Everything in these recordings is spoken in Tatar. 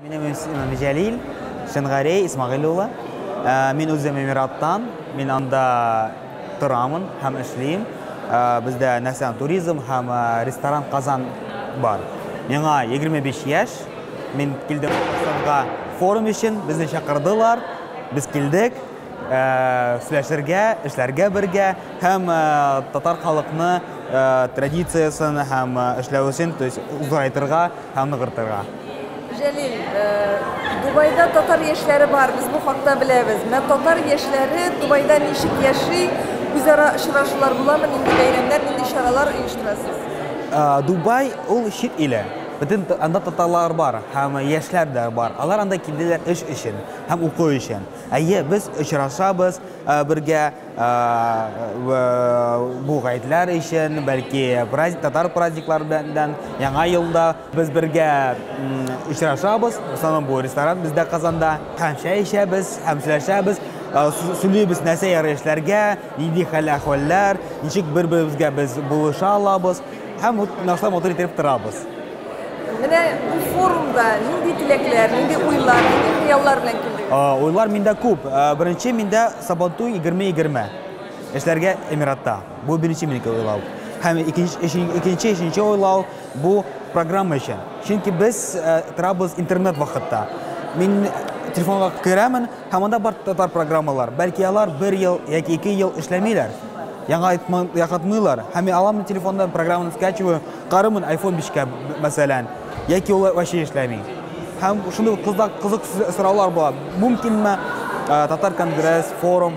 Benim ismim Celil, Şengari İsmail oğlu. Мен өзім Эмираттан, мен анда тұрамын, һәм эшлейм. Бізде Нәсән туризм һәм ресторан Қазан бар. Миңа 25 яш. Мен келдім Казанға форум үшін, бізді шақырдылар. Біз келдік, сөйләшергә, эшләргә бергә, һәм татар халыкны традициясын һәм эшләвесен узайтырга һәм ныгыртырга. Celil, Dubai'da Tatar yeşleri var, biz bu hakta biliriz. Tatar yeşleri Dubai'da nişik yaşay, üzere şıraşılar bulamın, indi beylemler, indi işaralar uyuşturasız. Dubai ol şit ile. Bütün anda Tatarlar var, hem yaşlar da var. Onlar anda kildiler iş için, hem oku için. Biz işraşabız, birge bu gayetler için, belki Tatar prazniklardan yana yılda biz birge işraşabız. Mesela bu restoran bizde Kazan'da hem şey işemiz, hem söyleşemiz. Söylüyoruz neyse yarışlarga, neydi halaklar, niçik birbirimizge biz buluşalabız, hem nasıl motor terip tarabız. Mene bu forumda neydi tilekler, neydi uylar, neydi hayallar bilen kildik? Uylar minde kup. Birinci minde Sabantu 20-20. İşlerge Emiratta. Bu birinci minde uylav. Hem ikinci uylav bu program için. Çünkü biz tarabız internet vakitte. Min telefonga kiremin, hem anda bar Tatar programmalar. Belki yalar bir yıl, yaki 2 yıl işlemiyorlar. Yakatmıyorlar. Hem alamın telefonda programını sketch'ı, karımın iPhone 5'e mesela, yaki olar başı işlemiyor. Hem şimdi kızık sıralar bu. Mümkün mü Tatar Kongres, forum,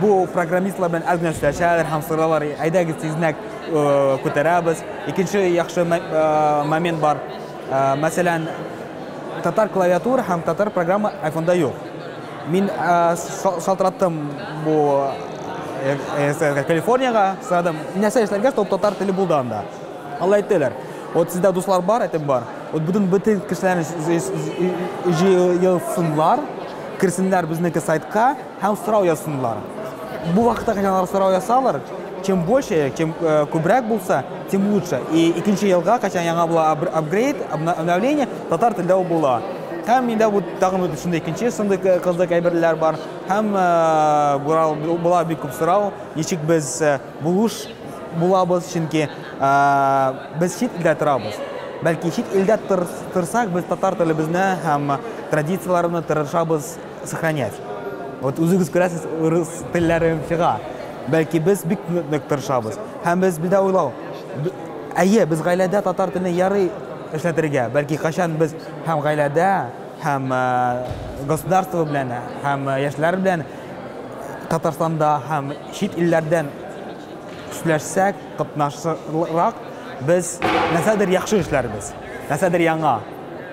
bu programistlarla azgın söyleşerler, hem sıralar ayda gitsiznek kutarabız. İkinci yakşı moment var. Mesela Tatar klaviatur hem Tatar programı iPhone'da yok. Min şaltırattım bu Kaliforniya'ya sıradım. Neyse işlerge Tatar tili buldu anda. Allah ettiler. O sizde dostlar var, etim var. O bütün kişilerin yazsınlar, kirsinler bizdeki saytka, hem sırav yazsınlar. Bu vakitte kaçanlar sırav yazsalar, чем больше, чем kübrek bulsa, тем лучше. И ikinci yılga kaçan yana bula upgrade, обновление, Tatar tilde o bula. Hem minde bu takımı düşündü ikinci, şimdi kızdık ayberler var. Hem bula bir küp sırav, niçik biz buluş bulabız çünkü biz şit ilde tarabız. Belki şit ilde tırsak biz Tatar tili bizne hem tradisiyalarını tırışabız сохранять. Вот үзігіз көресіз ұрыс тіллерім шыға. Belki biz bir tırışabız. Hem biz bir de oylау. Biz gaylede Tatar tilini yarı işletirge. Belki kaçan biz hem gaylede hem государство bilen hem yaşlar bilen Tatarstanda hem şit illerden süleşsek, qıtnaşırak biz nəsədir yaxşı işlərimiz, nəsədir yana.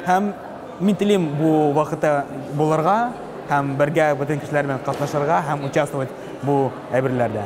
Hem min tilim bu vaxtda bularga, hem birgə bütün kişilərlə qatnaşırga, hem участвовать bu əbirlərdə.